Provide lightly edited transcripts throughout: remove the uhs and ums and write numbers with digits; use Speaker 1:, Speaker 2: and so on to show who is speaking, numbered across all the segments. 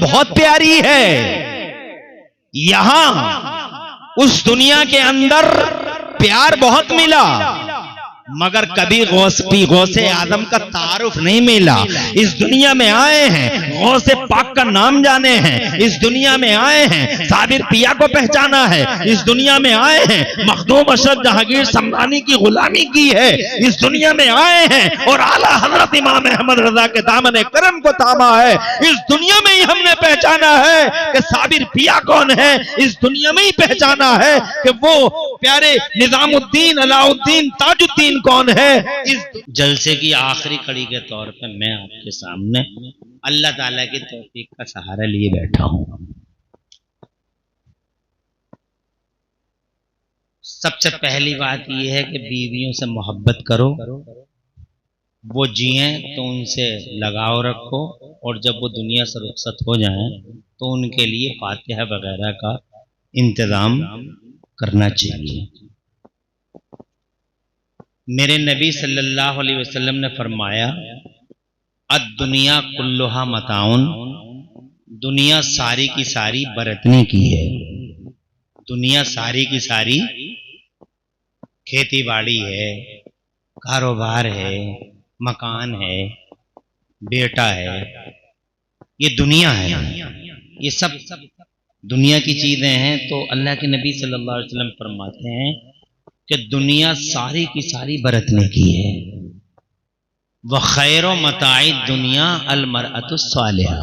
Speaker 1: बहुत प्यारी है। यहां उस दुनिया के अंदर प्यार बहुत मिला, मगर कभी गौसे आजम का तारुफ नहीं मिला। इस दुनिया में आए हैं, गौसे पाक का नाम जाने हैं, इस दुनिया में आए हैं, साबिर पिया को पहचाना है, इस दुनिया में आए हैं, मखदूम अशरफ जहांगीर समदानी की गुलामी की है, इस दुनिया में आए हैं और आला हजरत इमाम अहमद रजा के दामन करम को थामा है। इस दुनिया में ही हमने पहचाना है कि साबिर पिया कौन है, इस दुनिया में ही पहचाना है कि वो प्यारे निजामुद्दीन अलाउद्दीन ताजुद्दीन कौन है। इस जलसे की आखिरी कड़ी के तौर पे मैं आपके सामने अल्लाह ताला की तौफीक का सहारा लिए बैठा हूं। सबसे पहली बात यह है कि बीवियों से मोहब्बत करो, वो जिए तो उनसे लगाव रखो, और जब वो दुनिया से रुखसत हो जाएं तो उनके लिए फातिहा वगैरह का इंतजाम करना चाहिए। मेरे नबी सल्लल्लाहु अलैहि वसल्लम ने फरमाया, अद दुनिया कुल्लुहा मताउन, दुनिया सारी की सारी बरतने की है। दुनिया सारी की सारी खेती बाड़ी है, कारोबार है, मकान है, बेटा है, ये दुनिया है, ये सब दुनिया की चीजें हैं। तो अल्लाह के नबी सल्लल्लाहु अलैहि वसल्लम फरमाते हैं कि दुनिया सारी की सारी बरतने की है। व खैरो मताई दुनिया अलमरअतु सालिहा,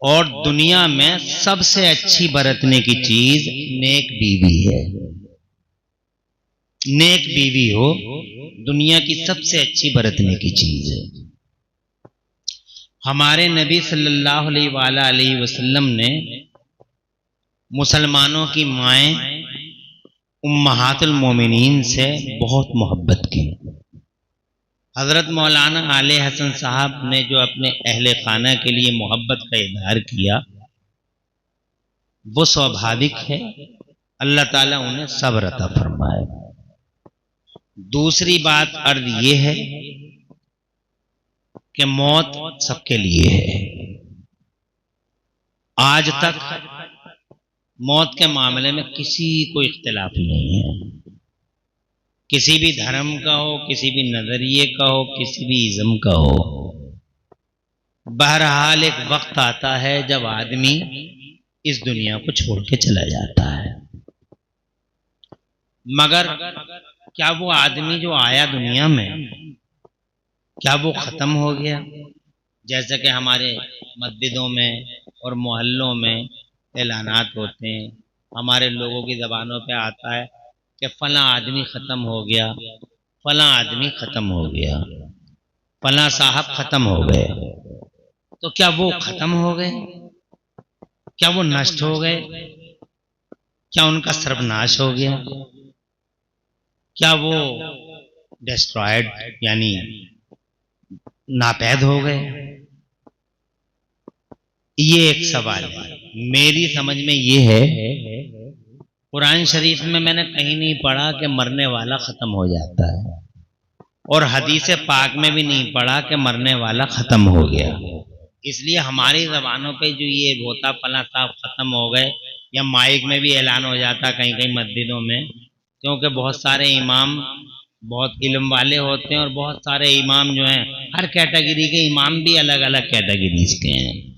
Speaker 1: और दुनिया में सबसे अच्छी बरतने की चीज नेक बीवी है। नेक बीवी हो दुनिया की सबसे अच्छी बरतने की चीज है। हमारे नबी सल्लल्लाहु अलैहि वसल्लम ने मुसलमानों की माएँ उम्महातुल मोमिनीन से बहुत मोहब्बत की। हज़रत मौलाना आले हसन साहब ने जो अपने अहले खाना के लिए मोहब्बत का इजहार किया, वो स्वाभाविक है, अल्लाह ताला उन्हें सब्र अता फरमाए। दूसरी बात अर्ज ये है कि मौत सबके लिए है। आज तक मौत के मामले में किसी को इख्तिलाफ नहीं है, किसी भी धर्म का हो, किसी भी नजरिए का हो, किसी भी इज़्म का हो। बहरहाल एक वक्त आता है जब आदमी इस दुनिया को छोड़ के चला जाता है, मगर क्या वो आदमी जो आया दुनिया में, क्या वो खत्म हो गया? जैसे कि हमारे मस्जिदों में और मोहल्लों में ऐलानात होते हैं, हमारे लोगों की ज़बानों पे आता है कि फलां आदमी ख़त्म हो गया, फलां आदमी ख़त्म हो गया, फलां साहब ख़त्म हो गए। तो क्या वो ख़त्म हो गए? क्या वो नष्ट हो गए? क्या उनका सर्वनाश हो गया? क्या वो डिस्ट्रॉयड यानी नापैद हो गए? ये एक सवाल है। मेरी समझ में ये है, कुरान शरीफ में मैंने कहीं नहीं पढ़ा कि मरने वाला खत्म हो जाता है, और हदीस पाक में भी नहीं पढ़ा कि मरने वाला खत्म हो गया। इसलिए हमारी ज़बानों पे जो ये होता फला साहब खत्म हो गए, या माइक में भी ऐलान हो जाता कहीं कहीं मस्जिदों में, क्योंकि बहुत सारे इमाम बहुत इल्म वाले होते हैं, और बहुत सारे इमाम जो हैं, हर कैटेगरी के इमाम भी अलग अलग कैटेगरीज के हैं।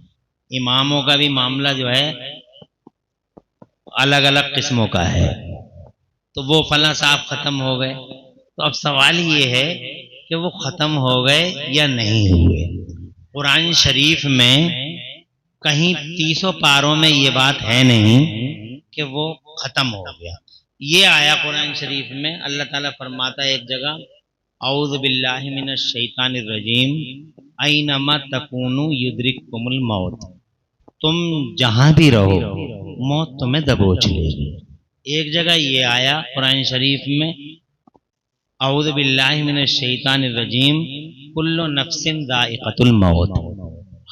Speaker 1: इमामों का भी मामला जो है अलग अलग किस्मों का है। तो वो फला साहब ख़त्म हो गए, तो अब सवाल ये है कि वो ख़त्म हो गए या नहीं हुए। कुरान शरीफ में कहीं 30 पारों में ये बात है नहीं कि वो ख़त्म हो गया। ये आया कुरान शरीफ में, अल्लाह ताला फरमाता है एक जगह, औज़ु बिल्लाहि मिनश शैतानिर रजीम ऐनमा तकूनु युद्रिकुमुल मौत, तुम जहां भी रहो मौत तुम्हें दबोच लेगी। एक जगह ये आया कुरान शरीफ में, औज़ु बिल्लाहि मिनश शैतानिर रजीम कुल्लु नफ्सिन ज़ाइक़तुल मौत,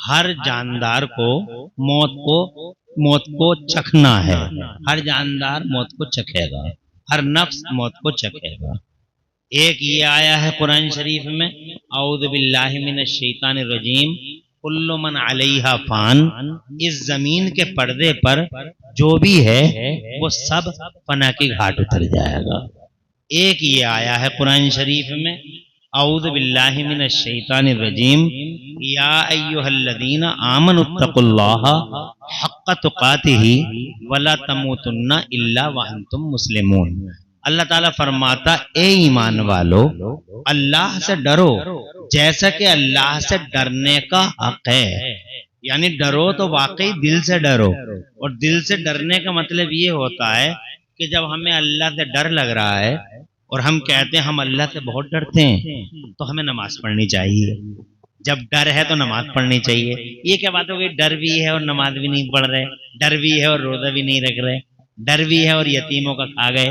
Speaker 1: हर जानदार को मौत को चखना है, हर जानदार मौत को चखेगा, हर नफ्स मौत को चखेगा। एक ये आया है कुरान शरीफ में, औज़ु बिल्लाहि मिनश शैतानिर रजीम कुल्लु मन अलैहा फान, इस जमीन के पर्दे पर जो भी है वो सब फना की घाट उतर जाएगा। एक ये आया है कुरान शरीफ में, औज़ु बिल्लाहि मिनश शैतानिर रजीम, या अय्युहल्लज़ीना आमनुत्तकुल्लाह हक़्क़ तुक़ातिही वला तमूतुन्ना इल्ला व अंतुम मुस्लिमून। अल्लाह ताला फरमाता, ए ईमान वालो, अल्लाह से डरो जैसा कि अल्लाह से डरने का हक है। यानी डरो तो वाकई दिल से डरो, और दिल से डरने का मतलब ये होता है कि जब हमें अल्लाह से डर लग रहा है और हम कहते हैं हम अल्लाह से बहुत डरते हैं, तो हमें नमाज पढ़नी चाहिए। जब डर है तो नमाज पढ़नी चाहिए। ये क्या बात हो गई, डर भी है और नमाज भी नहीं पढ़ रहे, डर भी है और रोजा भी नहीं रख रहे, डर भी है और यतीमों का खा गए,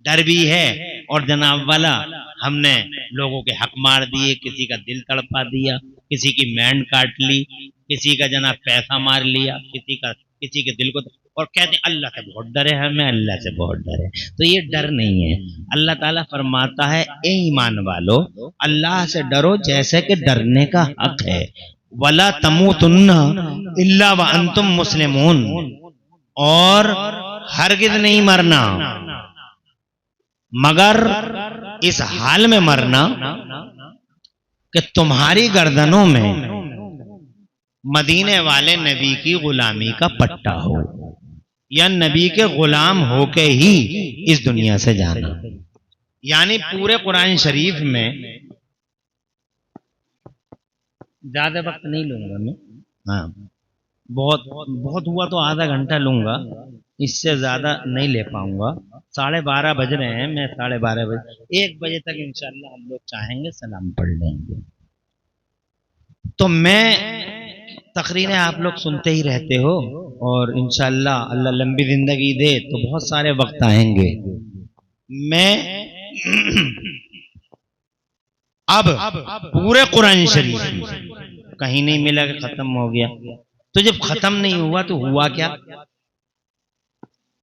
Speaker 1: डर भी है और जनाब वाला हमने लोगों के हक मार दिए, किसी का दिल तड़पा दिया, किसी की मैंड काट ली, किसी का जनाब पैसा मार लिया, किसी के दिल को, और कहते हैं अल्लाह से बहुत डरे, हमें अल्लाह से बहुत डरे। तो ये डर नहीं है। अल्लाह ताला फरमाता है, ए ईमान वालो, अल्लाह से डरो जैसे कि डरने का हक है। वला तमूतुन्ना इल्ला व अंतुम मुस्लिमून, और हरगिज़ नहीं मरना मगर इस हाल में मरना कि तुम्हारी गर्दनों में मदीने वाले नबी की गुलामी का पट्टा हो, या नबी के गुलाम होके ही इस दुनिया से जाना। यानी पूरे कुरान शरीफ में, ज्यादा वक्त नहीं लूंगा मैं, हाँ बहुत बहुत हुआ तो आधा घंटा लूंगा, इससे ज्यादा नहीं ले पाऊंगा। 12:30 बज रहे हैं, मैं 12:30 बजे 1 बजे तक इंशाल्लाह हम लोग चाहेंगे सलाम पढ़ लेंगे। तो मैं तकरीरें आप लोग सुनते ही रहते हो, और इंशाल्लाह अल्लाह लंबी जिंदगी दे तो बहुत सारे वक्त आएंगे। मैं अब पूरे कुरान शरीफ कहीं नहीं मिला कि खत्म हो गया। तो जब खत्म नहीं हुआ तो हुआ क्या?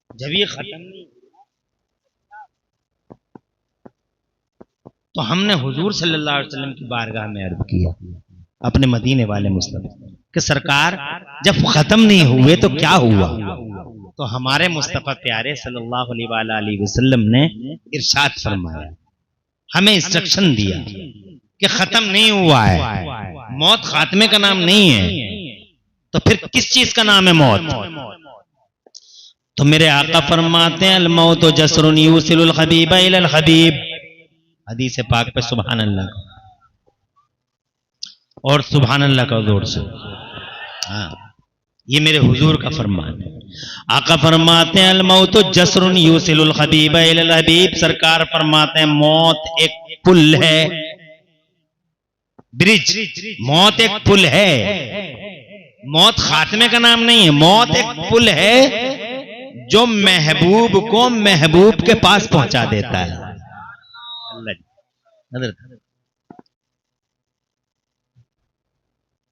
Speaker 1: जब ये खत्म नहीं तो हमने हुजूर सल्लल्लाहु अलैहि वसल्लम की बारगाह में अर्ज किया, अपने मदीने वाले मुस्तफा कि सरकार जब खत्म नहीं हुए तो क्या हुआ? तो हमारे मुस्तफा प्यारे सल्लल्लाहु अलैहि वसल्लम ने इरशाद फरमाया, हमें इंस्ट्रक्शन दिया कि खत्म नहीं हुआ है, मौत खात्मे का नाम नहीं है, तो फिर किस चीज का नाम है मौत? तो मेरे आका फरमाते हैं, अल मौत जसरुन यूसिलुल हबीब इलल हबीब। हदीस पाक पे सुभान अल्लाह और सुभान अल्लाह का जोर से। हाँ, ये मेरे हुजूर का फरमान है। आका फरमाते हैं, अल मौत जसरुन यूसिलुल हबीब इलल हबीब। सरकार फरमाते हैं, मौत एक पुल है, ब्रिज। मौत एक पुल है, मौत खात्मे का नाम नहीं है। मौत एक पुल है जो महबूब को महबूब के पास पहुंचा देता है।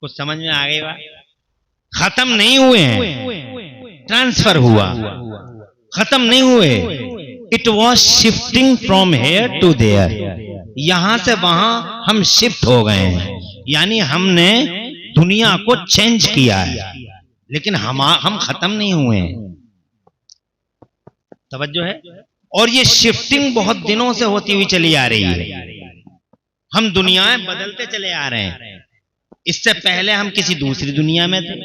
Speaker 1: कुछ समझ में आ गई बात? खत्म नहीं हुए हैं, ट्रांसफर हुआ, खत्म नहीं हुए। It was shifting from here to there. यहां से वहां हम शिफ्ट हो गए हैं, यानी हमने दुनिया को चेंज किया है, लेकिन हम खत्म नहीं हुए हैं। तवज्जो है? और ये शिफ्टिंग बहुत दिनों से होती हुई चली आ रही है। हम दुनियाएं बदलते चले आ रहे हैं। इससे पहले हम किसी दूसरी दुनिया में थे,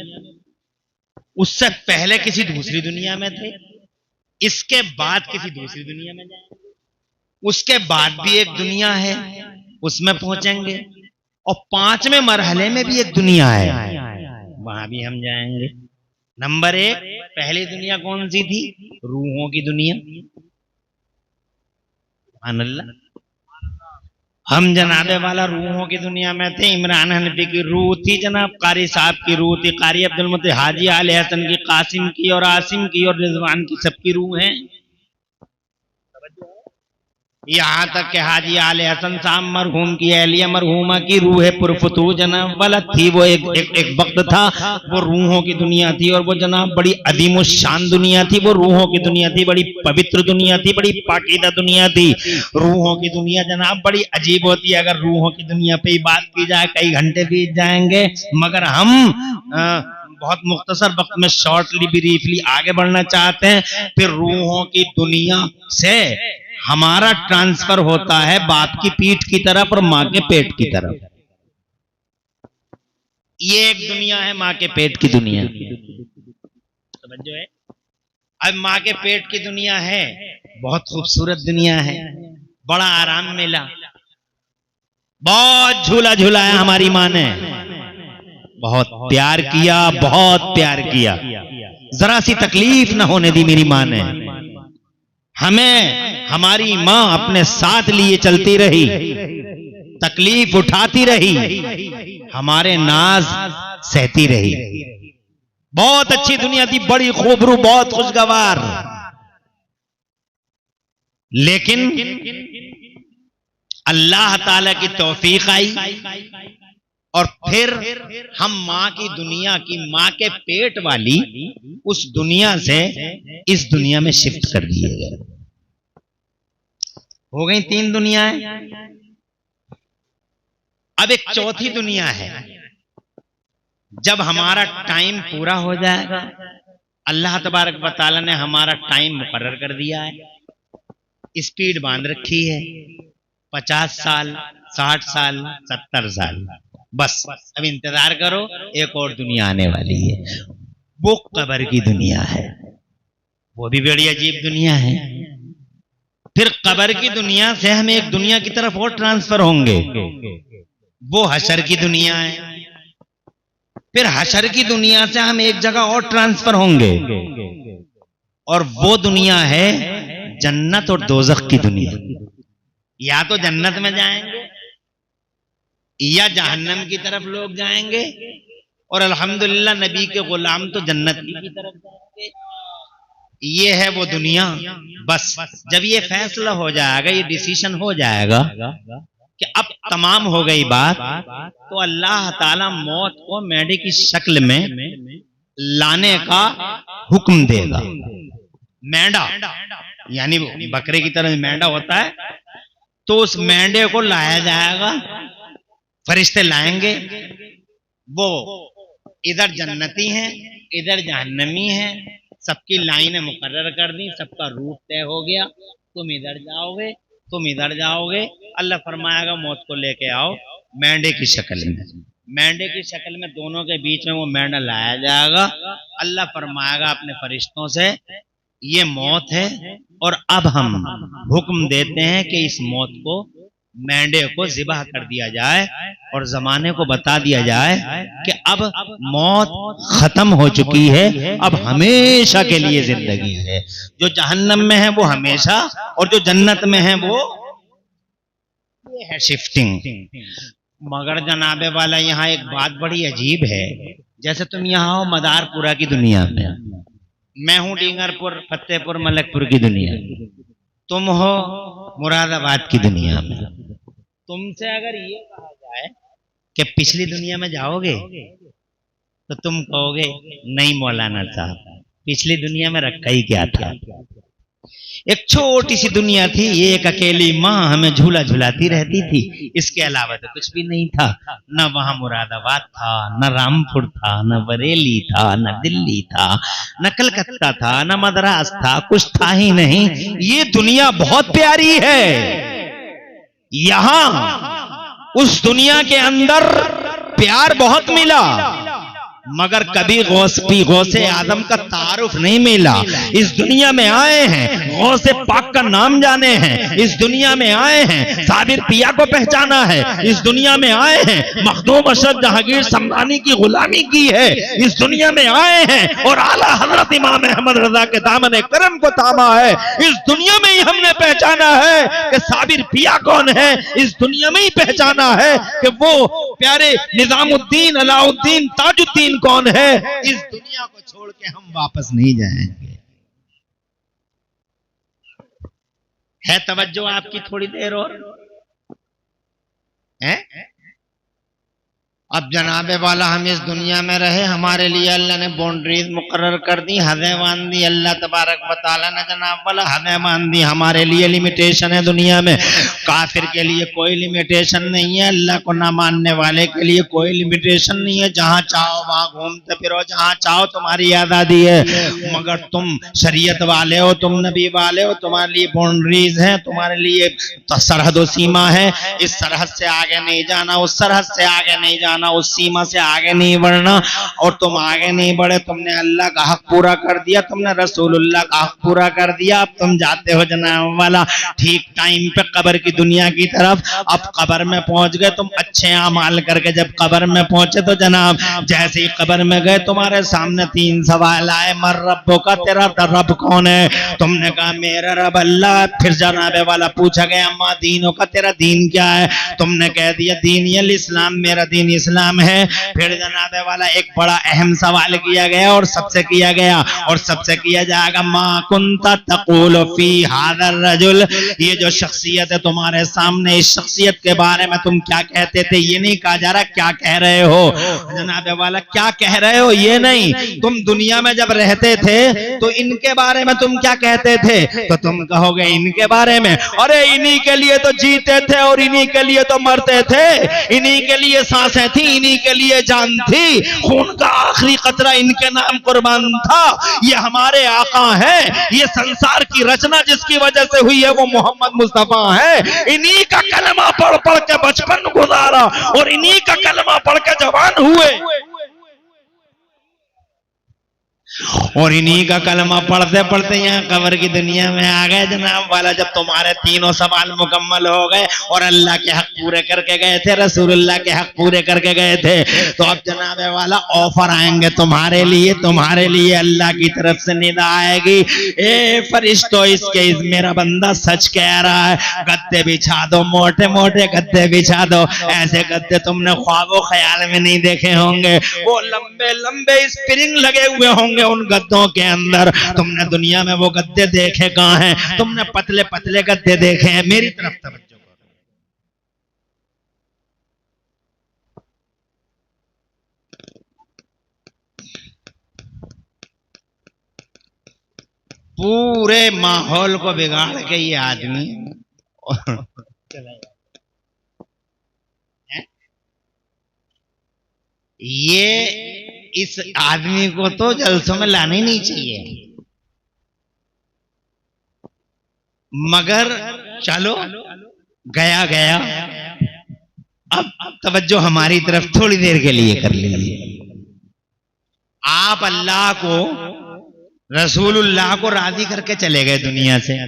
Speaker 1: उससे पहले किसी दूसरी दुनिया में थे, इसके बाद किसी दूसरी दुनिया में जाएंगे, उसके बाद भी एक दुनिया है उसमें पहुंचेंगे, और 5वें मरहले में भी एक दुनिया है, वहां भी हम जाएंगे। नंबर 1 पहली दुनिया कौन सी थी? रूहों की दुनिया। सुभान अल्लाह। हम जनाबे वाला रूहों की दुनिया में थे। इमरान हनफी की रूह थी, जनाब कारी साहब की रूह थी, कारी अब्दुल मुत्तलिब, हाजी आले हसन की, कासिम की और आसिम की और रिजवान की, सबकी रूह हैं। यहाँ तक के हाजी आले हसन साहब मरहूम की अहलिया मरहूमा की रूह पुरफतू जनाब वलद थी। वो एक वक्त था वो रूहों की दुनिया थी, और वो जनाब बड़ी अदीम शान दुनिया थी। वो रूहों की दुनिया थी, बड़ी पवित्र दुनिया थी, बड़ी पाकीदा दुनिया थी। रूहों की दुनिया जनाब बड़ी अजीब होती है। अगर रूहों की दुनिया पे ही बात की जाए कई घंटे बीत जाएंगे, मगर हम बहुत मुख्तसर वक्त में शॉर्टली ब्रीफली आगे बढ़ना चाहते हैं। फिर रूहों की दुनिया से हमारा ट्रांसफर होता है बाप की पीठ की तरफ और माँ के पेट की तरफ। ये एक दुनिया है माँ के पेट की दुनिया, समझो है। अब माँ के पेट की दुनिया है, बहुत खूबसूरत दुनिया है, बड़ा आराम मिला, बहुत झूला झूलाया हमारी माँ ने, बहुत प्यार किया, बहुत प्यार किया, जरा सी तकलीफ ना होने दी मेरी माँ ने हमें। हमारी माँ अपने साथ लिए चलती रही, तकलीफ उठाती रही, हमारे नाज सहती रही। बहुत अच्छी दुनिया थी, बड़ी खूबरू, बहुत खुशगवार। लेकिन अल्लाह ताला की तौफीक आई और फिर हम माँ की दुनिया की, माँ के पेट वाली उस दुनिया से इस दुनिया में शिफ्ट कर दिए गए। हो गई 3 दुनियाएं। अब एक चौथी दुनिया है। जब हमारा टाइम पूरा हो जाएगा, अल्लाह तबारक व तआला ने हमारा टाइम मुकर्रर कर दिया है, स्पीड बांध रखी है, 50 साल, 60 साल, 70 साल, बस अब इंतजार करो, एक और दुनिया आने वाली है। वो कब्र की दुनिया है, वो भी बड़ी अजीब दुनिया है। फिर कब्र की दुनिया से हम एक दुनिया की तरफ और ट्रांसफर होंगे, वो हशर की दुनिया है। फिर हशर की दुनिया से हम एक जगह और ट्रांसफर होंगे, और वो दुनिया है जन्नत और दोजख की दुनिया। या तो जन्नत में जाएंगे या जहन्नम की तरफ लोग जाएंगे, और अल्हम्दुलिल्लाह नबी के गुलाम तो जन्नत की तरफ जाएंगे। ये है वो दुनिया। बस जब ये फैसला हो जाएगा, ये डिसीजन हो जाएगा कि अब तमाम हो गई बात, तो अल्लाह ताला मौत को मेंढे की शक्ल में लाने का हुक्म देगा। मेंढा यानी बकरे की तरह मेंढा होता है, तो उस मेंढे को लाया जाएगा, फरिश्ते लाएंगे। वो इधर जन्नती हैं, इधर जहन्नमी हैं, सबकी लाइनें मुकर्रर कर दी, सबका रूट तय हो गया, तुम इधर जाओगे, तुम इधर जाओगे। अल्लाह फरमाएगा मौत को लेके आओ मेंढे की शक्ल में। मेंढे की शक्ल में दोनों के बीच में वो मेंढा लाया जाएगा। अल्लाह फरमाएगा अपने फरिश्तों से, ये मौत है, और अब हम हुक्म देते हैं कि इस मौत को, मेंढे को ज़िबह कर दिया जाए और जमाने को बता दिया जाए कि अब मौत खत्म हो चुकी है, अब हमेशा के लिए जिंदगी है। जो जहन्नम में है वो हमेशा, और जो जन्नत में है वो ये है शिफ्टिंग। मगर जनाबे वाला यहाँ एक बात बड़ी अजीब है। जैसे तुम यहाँ हो मदारपुरा की दुनिया में, मैं हूं डींगरपुर, फतेहपुर, मलकपुर की दुनिया, तुम हो मुरादाबाद की दुनिया में। तुमसे अगर ये कहा जाए कि पिछली दुनिया में जाओगे, तो तुम कहोगे नहीं मौलाना साहब, पिछली दुनिया में रखा ही क्या था। एक छोटी सी दुनिया थी, ये एक अकेली माँ हमें झूला झुलाती रहती थी, इसके अलावा तो कुछ भी नहीं था। न वहां मुरादाबाद था, न रामपुर था, न बरेली था, न दिल्ली था, न कलकत्ता था, न मद्रास था, कुछ था ही नहीं। ये दुनिया बहुत प्यारी है। यहां उस दुनिया के अंदर प्यार बहुत मिला, मगर कभी गौसे आजम का तारुफ नहीं मिला। इस दुनिया में आए हैं, गौसे पाक का नाम जाने हैं, इस दुनिया में आए हैं, साबिर पिया को पहचाना है, इस दुनिया में आए हैं, मखदूम अशरफ जहांगीर समदानी की गुलामी की है, इस दुनिया में आए हैं और आला हजरत इमाम अहमद रजा के दामन करम को थामा है। इस दुनिया में ही हमने पहचाना है कि साबिर पिया कौन है, इस दुनिया में ही पहचाना है कि वो प्यारे निजामुद्दीन अलाउद्दीन ताजुद्दीन कौन है। इस दुनिया को छोड़ के हम वापस नहीं जाएंगे। है तवज्जो आपकी थोड़ी देर और है? अब जनाबे वाला हम इस दुनिया में रहे, हमारे लिए अल्लाह ने बाउंड्रीज मुकर्रर कर दी, हदें बांध दी। अल्लाह तबारक व तआला ने जनाब वाला हदें बांध दी। हमारे लिए लिमिटेशन है दुनिया में, काफिर के लिए कोई लिमिटेशन नहीं है, अल्लाह को ना मानने वाले के लिए कोई लिमिटेशन नहीं है। जहाँ चाहो वहाँ घूमते फिरो, जहाँ चाहो तुम्हारी आज़ादी है। मगर तुम शरीयत वाले हो, तुम नबी वाले हो, तुम्हारे लिए बाउंड्रीज हैं, तुम्हारे लिए सरहद सीमा है। इस सरहद से आगे नहीं जाना, उस सरहद से आगे नहीं जाना, उस सीमा से आगे नहीं बढ़ना। और तुम आगे नहीं बढ़े, तुमने अल्लाह का हक पूरा कर दिया, तुमने रसूलुल्लाह का हक पूरा कर दिया। अब तुम जाते हो जनाब वाला ठीक टाइम पे कब्र की दुनिया की तरफ। अब कब्र में पहुंच गए तुम अच्छे अमाल करके। जब कब्र में पहुंचे तो जनाब जैसे ही कब्र में गए तुम्हारे सामने 3 सवाल आए। मर रब्बो का, तेरा रब कौन है? तुमने कहा मेरा रब अल्लाह। फिर जनाब वाला पूछा गया अम्मा दीनों का, तेरा दीन क्या है? तुमने कह दिया दीन इस्लाम, मेरा दीन इस्लाम है। फिर जनाबे वाला एक बड़ा अहम सवाल किया गया और सबसे किया गया और सबसे किया जाएगा, मा कुंता तक़ूलु फी हाज़र रजुल, ये जो शख्सियत है तुम्हारे सामने, इस शख्सियत के बारे में तुम क्या कहते थे? ये नहीं कहा जा रहा क्या कह रहे हो जनाबे वाला, क्या कह रहे हो ये नहीं। तुम दुनिया में जब रहते थे तो इनके बारे में तुम क्या कहते थे? तो तुम कहोगे इनके बारे में, अरे इन्हीं के लिए तो जीते थे और इन्हीं के लिए तो मरते थे, इन्हीं के लिए सांसें थी, इन्हीं के लिए जान थी, खून का आखिरी कतरा इनके नाम कुर्बान था। ये हमारे आका है, ये संसार की रचना जिसकी वजह से हुई है वो मोहम्मद मुस्तफा है। इन्हीं का कलमा पढ़ पढ़ के बचपन गुजारा और इन्हीं का कलमा पढ़ के जवान हुए और इन्हीं का कलमा पढ़ते पढ़ते यहाँ कब्र की दुनिया में आ गए जनाब वाला। जब तुम्हारे तीनों सवाल मुकम्मल हो गए और अल्लाह के हक पूरे करके गए थे, रसूलुल्लाह के हक पूरे करके गए थे, तो अब जनाब वाला ऑफर आएंगे तुम्हारे लिए अल्लाह की तरफ से निदा आएगी। ए फरिश्तों, इसके मेरा बंदा सच कह रहा है, गद्दे बिछा दो, मोटे मोटे गद्दे बिछा दो। ऐसे गद्दे तुमने ख्वाबो ख्याल में नहीं देखे होंगे, वो लंबे लंबे स्प्रिंग लगे हुए होंगे उन गद्दों के अंदर। तुमने दुनिया में वो गद्दे देखे कहां हैं? तुमने पतले पतले गद्दे देखे हैं। मेरी तरफ तवज्जो करो, पूरे माहौल को बिगाड़ के ये आदमी ये इस आदमी को तो जलसों में लाना ही नहीं चाहिए, मगर चलो गया गया। अब तवज्जो हमारी तरफ थोड़ी देर के लिए कर लीजिए। आप अल्लाह को, रसूलुल्लाह को राजी करके चले गए दुनिया से,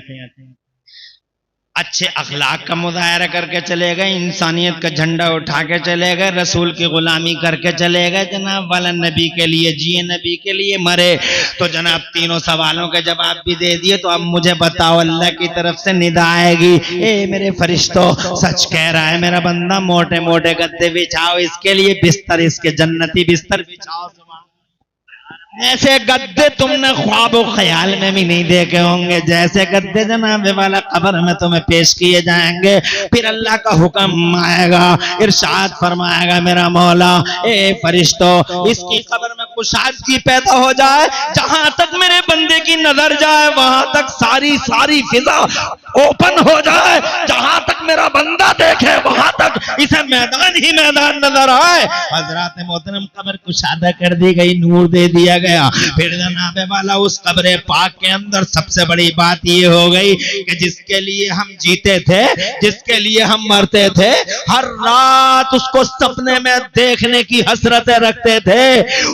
Speaker 1: अच्छे अखलाक का मुजाहरा करके चले गए, इंसानियत का झंडा उठा के चले गए, रसूल की गुलामी करके चले गए जनाब वाला, नबी के लिए जिए, नबी के लिए मरे। तो जनाब तीनों सवालों के जवाब भी दे दिए, तो अब मुझे बताओ अल्लाह की तरफ से निदा आएगी, ए मेरे फरिश्तों सच कह रहा है मेरा बंदा, मोटे मोटे गद्दे बिछाओ इसके लिए, बिस्तर इसके जन्नती बिस्तर बिछाओ। ऐसे गद्दे तुमने ख्वाब ख्याल में भी नहीं देखे होंगे, जैसे गद्दे जनाब वाला कब्र में तुम्हें पेश किए जाएंगे। फिर अल्लाह का हुक्म आएगा, इरशाद फरमाएगा मेरा मौला, ए फरिश्तों इसकी कब्र में कुशादगी पैदा हो जाए, जहां तक मेरे बंदे की नजर जाए वहां तक सारी सारी फिजा ओपन हो जाए, जहां तक मेरा बंदा देखे वहां तक इसे मैदान ही मैदान नजर आए। हजरत मोहतरम कब्र कुशादा कर दी गई, नूर दे दिया गया। फिर जनाबे वाला उस कब्र पाक के अंदर सबसे बड़ी बात ये हो गई कि जिसके लिए हम जीते थे, जिसके लिए हम मरते थे, हर रात उसको सपने में देखने की हसरतें रखते थे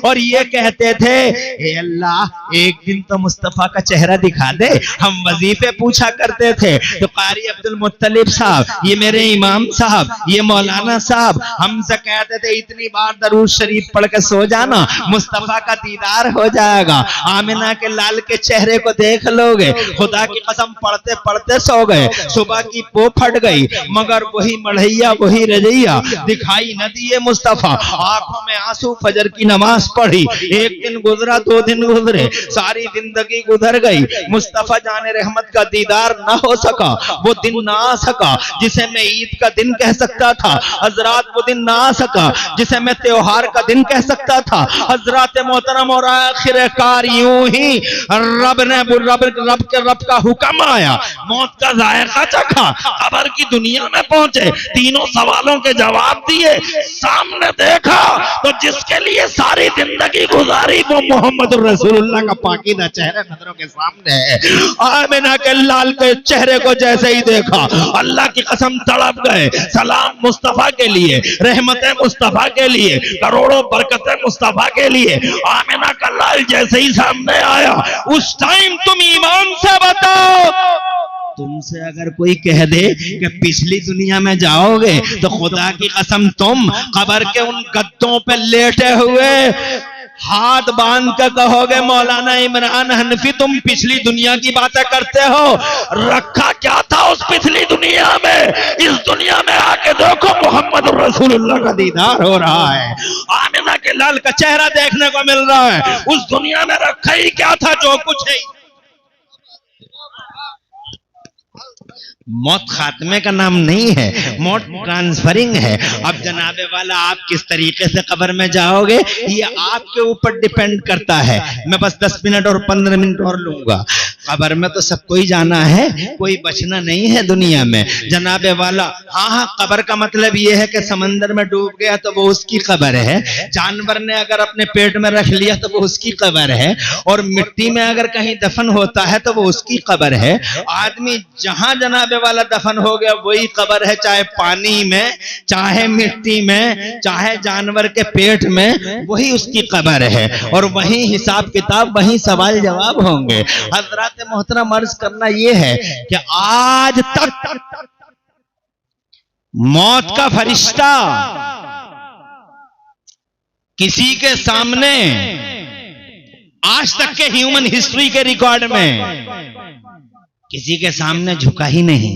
Speaker 1: और ये कहते थे ए अल्लाह एक दिन तो मुस्तफा का चेहरा दिखा दे। हम वजीफे पूछा करते थे, तो कारी अब्दुल मुत्तलिब साहब
Speaker 2: साहब, ये मेरे इमाम साहब, ये मौलाना साहब हमसे कहते थे इतनी बार दरूद शरीफ पढ़ के सो जाना, मुस्तफा का दीदार हो जाएगा। आमिना के लाल के चेहरे को देख लोगे। खुदा की कसम पढ़ते पढ़ते सो गए। सुबह की पो फट गई, मगर वही मढ़ैया वही रजैया दिखाई न दिए मुस्तफा। आंखों में आंसू, फजर की नमाज पढ़ी। एक दिन गुजरा, 2 दिन गुजरे, सारी जिंदगी गुजर गई। मुस्तफा जाने रहमत का दीदार ना हो सका। वो दिन ना आ सका जिसे मैं ईद का दिन कह सकता था। हजरात वो दिन ना आ सका जिसे मैं त्योहार का दिन कह सकता था। हजरात मोहतरम, और आखिरकार यूं ही रब का हुक्म आया, मौत का जायका चखा, खबर की दुनिया में पहुंचे, तीनों सवालों के जवाब दिए, सामने देखा तो जिसके लिए सारी जिंदगी गुजारी वो मोहम्मद रसूलुल्लाह का पाकीज़ा चेहरा नजरों के सामने है। आमिना के लाल के चेहरे को जैसे ही देखा, अल्लाह की कसम तड़प गए। सलाम मुस्तफा के लिए, रहमतें मुस्तफा के लिए, करोड़ों बरकतें मुस्तफा के लिए। आमिना का लाल जैसे ही सामने आया, उस टाइम तुम ईमान से बताओ, तुमसे अगर कोई कह दे कि पिछली दुनिया में जाओगे तो खुदा की कसम तुम कब्र के उन गद्दों पे लेटे हुए हाथ बांध कर कहोगे, मौलाना इमरान हनफी तुम पिछली दुनिया की बातें करते हो। रखा क्या था उस पिछली दुनिया में? इस दुनिया में आके देखो, मोहम्मद रसूलुल्लाह का दीदार हो रहा है, आमिना के लाल का चेहरा देखने को मिल रहा है। उस दुनिया में रखा ही क्या था जो कुछ है। मौत खात्मे का नाम नहीं है, मौत ट्रांसफरिंग है। अब जनाबे वाला आप किस तरीके से कब्र में जाओगे ये आपके ऊपर डिपेंड करता है। मैं बस 10 मिनट और 15 मिनट और लूंगा। कब्र में तो सबको ही जाना है, कोई बचना नहीं है दुनिया में जनाबे वाला। हाँ, कब्र का मतलब ये है कि समंदर में डूब गया तो वो उसकी कब्र है, जानवर ने अगर अपने पेट में रख लिया तो वो उसकी कब्र है, और मिट्टी में अगर कहीं दफन होता है तो वो उसकी कब्र है। आदमी जहां जनाबे वाला दफन हो गया वही कब्र है, चाहे पानी में, चाहे मिट्टी में, चाहे जानवर के पेट में, वही उसकी कब्र है। और वही हिसाब किताब, वही सवाल जवाब होंगे। हजरत मोहतरम, अर्ज करना यह है कि आज तक मौत का फरिश्ता किसी के सामने, आज तक के ह्यूमन हिस्ट्री के रिकॉर्ड में किसी के सामने झुका ही नहीं,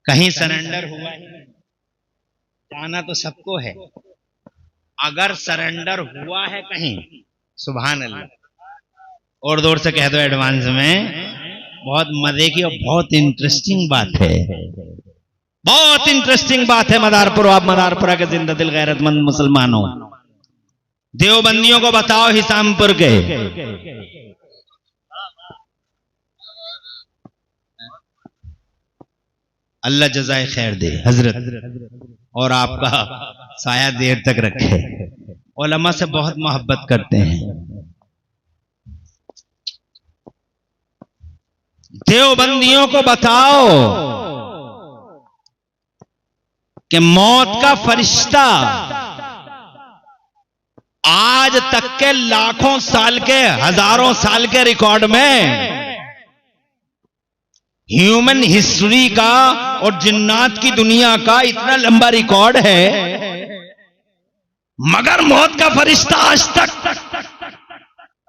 Speaker 2: कहीं सरेंडर हुआ ही नहीं। जाना तो सबको है, अगर सरेंडर हुआ है कहीं, सुभान अल्लाह, और दौर से कह दो एडवांस में। बहुत मजे की और बहुत इंटरेस्टिंग बात है, बहुत इंटरेस्टिंग बात है। मदारपुर, आप मदारपुरा के जिंदा दिल गैरतमंद मुसलमानों, देवबंदियों को बताओ हिसामपुर के, अल्लाह जज़ाए खैर दे हजरत, और आपका साया देर तक रखे। उलमा से बहुत मोहब्बत करते हैं। देवबंदियों को बताओ कि मौत का फरिश्ता आज तक के लाखों साल के, हजारों साल के रिकॉर्ड में, ह्यूमन हिस्ट्री का और जिन्नात की दुनिया का इतना लंबा रिकॉर्ड है, मगर मौत का फरिश्ता आज तक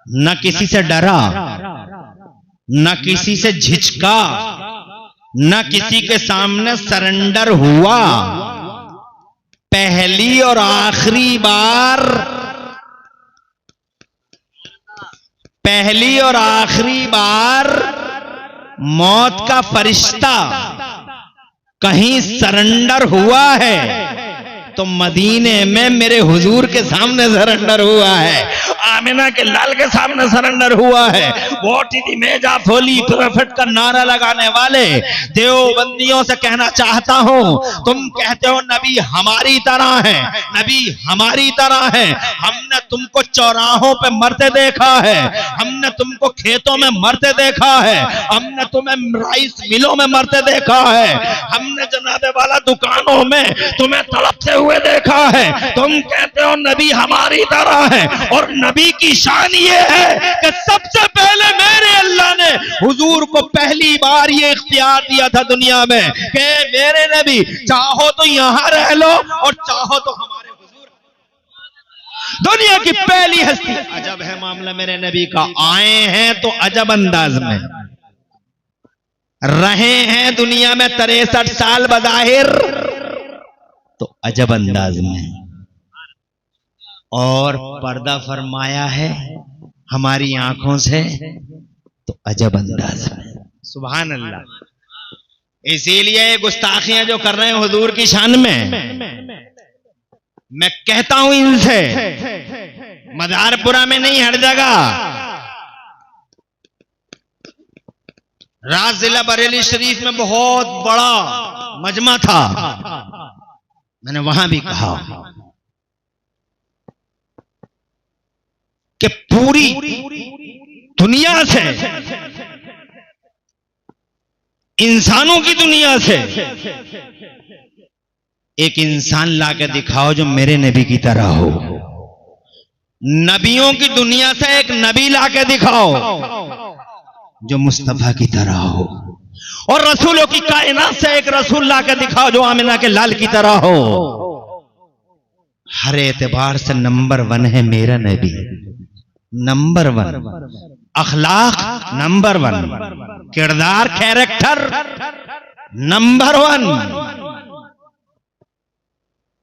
Speaker 2: न किसी से डरा, न किसी से झिझका, न किसी के सामने सरेंडर हुआ। पहली और आखिरी बार, पहली और आखिरी बार मौत का फरिश्ता कहीं सरेंडर हुआ है तो मदीने में मेरे हुजूर के सामने सरेंडर हुआ है, आमिना के लाल के सामने सरेंडर हुआ है। What is image of holy prophet का नारा लगाने वाले देवबंदियों से कहना चाहता हूं, तुम कहते हो नबी हमारी तरह है, नबी हमारी तरह है। हमने तुमको चौराहों पे मरते देखा है, हमने तुमको खेतों में मरते देखा है, हमने तुम्हें राइस मिलों में मरते देखा है, हमने जनाबे वाला दुकानों में तुम्हें तड़पते हुए देखा है। तुम कहते हो नबी हमारी तरह है, और नबी नबी की शान ये है कि सबसे पहले मेरे अल्लाह ने हुजूर को पहली बार ये इख्तियार दिया था दुनिया में कि मेरे नबी चाहो तो यहां रह लो और चाहो तो हमारे हुजूर। दुनिया की पहली हस्ती, अजब है मामला मेरे नबी का। आए हैं तो अजब अंदाज में, रहे हैं दुनिया में 63 साल बज़ाहिर तो अजब अंदाज में, और पर्दा फरमाया है हमारी आंखों से तो अजब अंदाज में। सुभान अल्लाह। इसीलिए गुस्ताखियां जो कर रहे हैं हुजूर की शान में, मैं कहता हूं इनसे, मदारपुरा में नहीं हर जगह, राज जिला बरेली शरीफ में बहुत बड़ा मजमा था, मैंने वहां भी कहा कि पूरी दुनिया से, इंसानों की दुनिया से एक इंसान लाके दिखाओ जो मेरे नबी की तरह हो। नबियों की दुनिया से एक नबी लाके दिखाओ जो मुस्तफा की तरह हो, और रसूलों की कायनात से एक रसूल लाके दिखाओ जो आमिना के लाल की तरह हो। हर एतबार से नंबर 1 है मेरा नबी, नंबर 1, अखलाक नंबर 1, किरदार कैरेक्टर नंबर 1।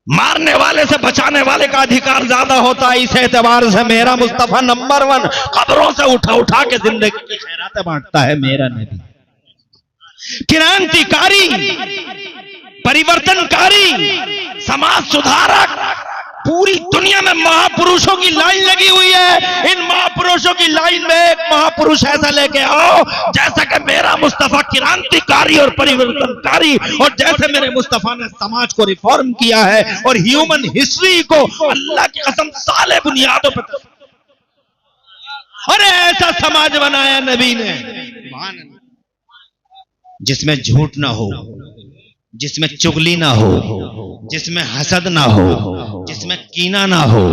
Speaker 2: मारने वाले से बचाने वाले का अधिकार ज्यादा होता है, इस एतबार से मेरा मुस्तफा नंबर 1। कब्रों से उठा उठा के जिंदगी की खैरातें बांटता है मेरा नबी। क्रांतिकारी, परिवर्तनकारी, समाज सुधारक, पूरी दुनिया में महापुरुषों की लाइन लगी हुई है। इन महापुरुषों की लाइन में एक महापुरुष ऐसा लेके आओ जैसा कि मेरा मुस्तफा क्रांतिकारी और परिवर्तनकारी, और जैसे मेरे मुस्तफा ने समाज को रिफॉर्म किया है और ह्यूमन हिस्ट्री को अल्लाह की कसम साले बुनियादों पर, और ऐसा समाज बनाया नबी ने जिसमें झूठ ना हो, जिसमें चुगली ना हो, जिसमें हसद ना हो, जिसमें कीना ना हो,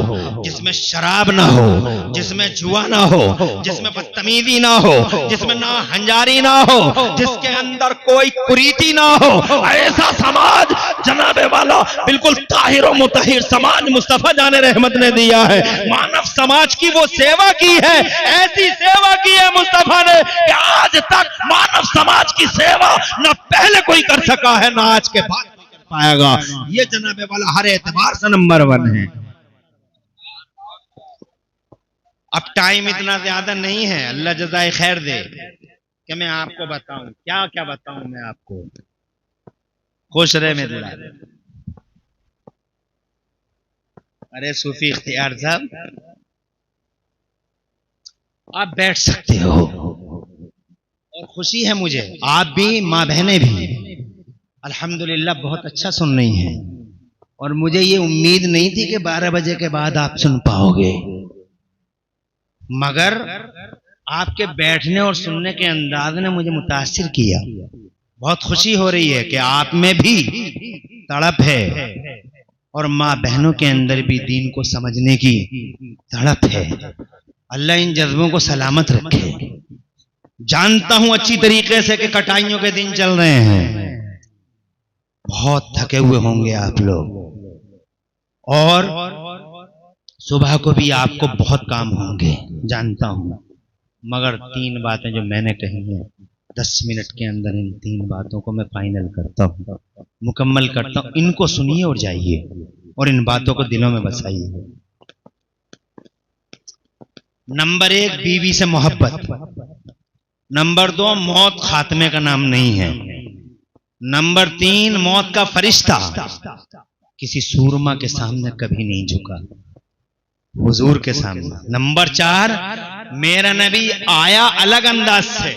Speaker 2: जिसमें शराब ना हो, जिसमें जुआ ना हो, जिसमें बदतमीजी ना हो, जिसमें ना हंजारी ना हो, जिसके अंदर कोई कुरीति ना हो। ऐसा समाज जनाबे वाला बिल्कुल ताहिर और मुतहिर समाज मुस्तफा जाने रहमत ने दिया है। मानव समाज की वो सेवा की है, ऐसी सेवा की है मुस्तफा ने कि आज तक मानव समाज की सेवा न पहले कोई कर सका है, ना आज के बाद कर पाएगा। ये जनाबे वाला हर एतबार से नंबर 1 है। अब टाइम इतना ज्यादा नहीं है, अल्लाह जज़ाए खैर दे कि मैं आपको बताऊं, क्या क्या बताऊं मैं आपको। खुश रहे मेरे लाल। अरे सूफी इख्तियार साहब, आप बैठ सकते हो, और खुशी है मुझे, आप भी, माँ बहनें भी अल्हम्दुलिल्लाह बहुत अच्छा सुन रही हैं, और मुझे ये उम्मीद नहीं थी कि 12 बजे के बाद आप सुन पाओगे, मगर आपके बैठने और सुनने के अंदाज ने मुझे मुतासिर किया। बहुत खुशी हो रही है कि आप में भी तड़प है, और माँ बहनों के अंदर भी दीन को समझने की तड़प है। अल्लाह इन जज्बों को सलामत रखे। जानता हूं अच्छी तरीके से कि कटाइयों के दिन चल रहे हैं, बहुत थके हुए होंगे आप लोग, और सुबह को भी आपको बहुत काम होंगे, जानता हूं। मगर 3 बातें जो मैंने कही हैं, 10 मिनट के अंदर इन 3 बातों को मैं फाइनल करता हूं, मुकम्मल करता हूं। इनको सुनिए और जाइए, और इन बातों को दिलों में बसाइए। नंबर 1, बीवी से मोहब्बत। नंबर 2, मौत खात्मे का नाम नहीं है। नंबर 3, मौत का फरिश्ता किसी सूरमा के सामने कभी नहीं झुका, हुजूर के सामने। नंबर 4, मेरा नबी आया अलग अंदाज से,